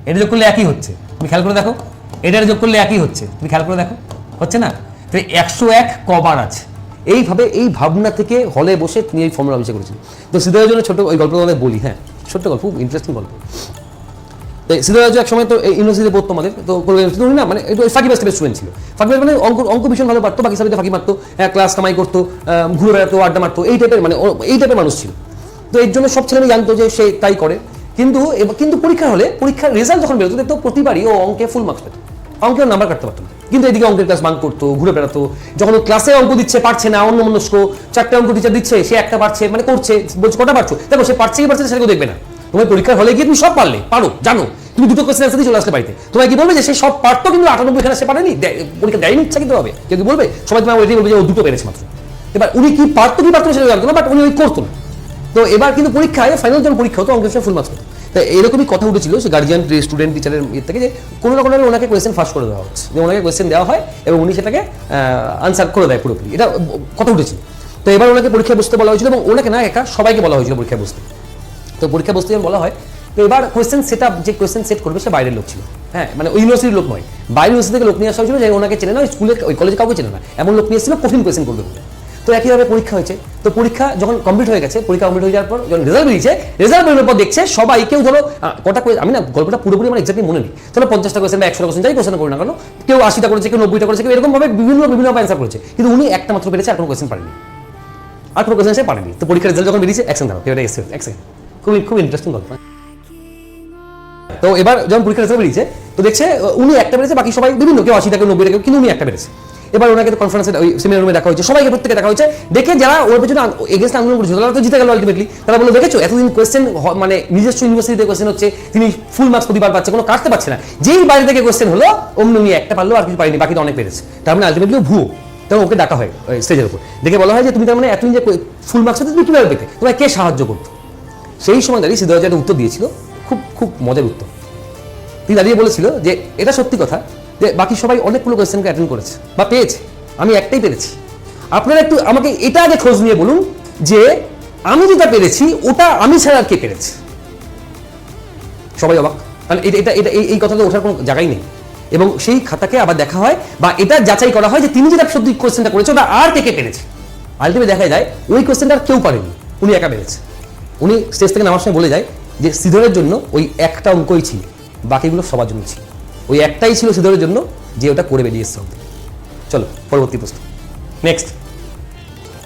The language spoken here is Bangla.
এটা যোগ করলে একই হচ্ছে, তুমি খেয়াল করে দেখো, এটার যোগ করলে একই হচ্ছে, তুমি খেয়াল করে দেখো, হচ্ছে না? তো 101 কবার আছে? এইভাবে এই ভাবনা থেকে হলে বসে তিনি এই ফর্মুলা আবিষ্কার করেছিলেন। তো সিদ্ধার্থের জন্য ছোট ওই গল্পটা আমাদের বলি, হ্যাঁ ছোট্ট গল্প, খুব ইন্টারেস্টিং গল্প। তো সিদ্ধার্থ এক সময় তো ইউনিভার্সিটিতে পড়তো আমাদের, তো উনি না মানে একটু ফাঁকি বাস্টের স্টুডেন্ট ছিল। ফাঁকি মানে অঙ্ক ভীষণ ভালো পারতো, বাকি সাবজেক্টে ফাঁকি মারতো, ক্লাস কামাই করতো, ঘুরে বেড়াতো, আড্ডা মারতো, এই টাইপের মানে এই টাইপের মানুষ ছিল। তো এর জন্য সব ছেলেমেয়ে জানতো যে সে তাই করে। কিন্তু পরীক্ষা হলে পরীক্ষার রেজাল্ট যখন বেরোতো দেখতো প্রতিবারই ও অঙ্কে ফুল মার্কস পেত, অঙ্কের নাম্বার কাটতে পারতো না। কিন্তু এদিকে অঙ্কের ক্লাস বাঙ্ক করতো, ঘুরে বেড়াতো। যখন ক্লাসে অঙ্ক দিচ্ছে পারছে না, অন্য মনস্ক, 4টে অঙ্ক টিচার দিচ্ছে, সে একটা পারছে, মানে করছে, বলছে কটা পারছো, দেখো সে পারছে কি পারছে সেটা কেউ দেখবে না। তোমার পরীক্ষার হলে গিয়ে তুমি সব পারো জানো, তুমি দুটো কোশ্চেন আনসার দিয়ে চলে আসলে বাড়িতে, তোমায় কি বলবে যে সে সব পারতো কিন্তু 98 খানা সে পারেনি, পরীক্ষা দেয়নি, ইচ্ছা কিন্তু হবে, কেউ কি বলবে? সবাই তোমার ওইটাই বলবে যে ও দুটো পেরেছে মাত্র। এবার উনি কি পারতো কি পারতো সেটা জানতো না, বাট উনি ওই করতো না। তো এবার কিন্তু পরীক্ষায় ফাইনাল যখন পরীক্ষা হতো অঙ্কের ফুল মার্কস পেতো। তাই এরকমই কথা উঠেছিল সে গার্জিয়ান, স্টুডেন্ট, টিচারের ইয়ে থেকে, যে কোনো না কোনো ওনাকে কোয়েশ্চেন ফার্স্ট করে দেওয়া হচ্ছে, যে ওনাকে কোয়েশ্চেন দেওয়া হয় এবং উনি সেটাকে আনসার করে দেয় পুরোপুরি, এটা কথা উঠেছিল। তো এবার ওনাকে পরীক্ষায় বসতে বলা হয়েছিল এবং ওনাকে না একা সবাইকে বলা হয়েছিল পরীক্ষায় বসতে। তো পরীক্ষা বসতে যখন বলা হয়, তো এবার কোয়েশ্চেন যে কোয়েশ্চেন সেট করবে সে বাইরের লোক ছিল, হ্যাঁ মানে ওই ইউনিভার্সিটির লোক নয়, বাইরের ইউনিভার্সিটি থেকে লোক নিয়ে আসা হয়েছিল, যে ওনাকে চেনে না, স্কুলে ওই কলেজে কাউকে চেনে না, এমন লোক নিয়ে এসেছিল কঠিন কোয়েশ্চেন করবে বলে। তো একইভাবে পরীক্ষা হয়েছে। তো পরীক্ষা যখন কমপ্লিট হয়ে গেছে, পরীক্ষা কমপ্লিট হয়ে যাওয়ার পর যখন রেজাল্ট বেরিয়েছে, রেজাল্ট বেরোনোর পর দেখছে সবাই, কেউ ধরো কটা, আমি না গল্পটা পুরোপুরি আমার এক্সাক্টলি মনে নেই, ধরো 50টা কোয়েশ্চেন বা 100টা কোয়েশ্চেন যাই কোয়েশ্চেন করে না কেন, কেউ 80টা করেছে, কেউ 90টা করেছে, কেউ এরকমভাবে বিভিন্ন অ্যান্সার করেছে, কিন্তু উনি একটা মাত্র পেরেছে, আর কোনো কোয়েশ্চেন পারেনি, আর কোনো কোয়েশ্চেন সে পারেনি। তো পরীক্ষার রেজাল্ট যখন বেরিয়েছে, অ্যাকশন দাও, এটা এসে অ্যাকশন, খুব ইন্টারেস্টিং গল্প। তো এবার যখন পরীক্ষার রেজাল্ট বেরিয়েছে, তো দেখছে উনি একটা পেরেছে, বাকি সবাই বিভিন্ন, কেউ 80টা, কেউ 90টা, কিন্তু উনি একটা পেরেছে। এবার ওনাকে তো কনফারেন্সে ওই সেমিনার রুমে দেখা হয়েছে, সবাইকে প্রত্যেকে দেখা হয়েছে, দেখে যারা ওর পেছনে এগেন্স্ট আন্দোলন করেছিল তারা তো জিতে গেল আলটিমেটলি। তারা বললো দেখেছো এতদিন কোয়েশ্চেন মানে নিজস্ব ইউনিভার্সিটিতে কোয়েশ্চেন হচ্ছে, তিনি ফুল মার্কস প্রতিবার পাচ্ছে, কোনো কাটতে পারছে না, যেই বাইরে থেকে কোয়েশ্চেন হলো অমনি উনি একটা পারলো, আর কিছু পারেনি, বাকি তো অনেক পেরেছে, তার মানে আলটিমেটলি ভুয়ো। তখন ওকে ডাকা হয় স্টেজের উপর, দেখে বলা হয় যে তুমি তার মানে এতদিন যে ফুল মার্কস হতে তুমি কীভাবে পেতে, তোমায় কে সাহায্য করতো? সেই সময় দাঁড়িয়ে সিদ্ধার্থ একটা উত্তর দিয়েছিল, খুব মজার উত্তর। তিনি দাঁড়িয়ে বলেছিল যে এটা সত্যি কথা যে বাকি সবাই অনেকগুলো কোয়েশ্চেনকে অ্যাটেন্ড করেছে বা পেয়েছে, আমি একটাই পেরেছি। আপনারা একটু আমাকে এটা আগে খোঁজ নিয়ে বলুন যে আমি যেটা পেরেছি ওটা আমি ছাড়া আর কে পেরেছে। সবাই অবাক, কারণ এটা এটা এই কথাটা ওঠার কোনো জায়গাই নেই। এবং সেই খাতাকে আবার দেখা হয় বা এটা যাচাই করা হয় যে তিনি যেটা সত্যি কোয়েশ্চেনটা করেছে ওটা আর কে পেরেছে। আলটিমেটলি দেখা যায় ওই কোয়েশ্চেনটা আর কেউ পারেনি, উনি একা পেরেছে। উনি স্টেজ থেকে নামার সময় বলে যায় যে শ্রীধরের জন্য ওই একটা অঙ্কই ছিল, বাকিগুলো সবার জন্য ছিল, ওই একটাই ছিল শ্রীধরের জন্য যে ওটা করে বেরিয়ে এসছে। চলো পরবর্তী প্রশ্ন, নেক্সট।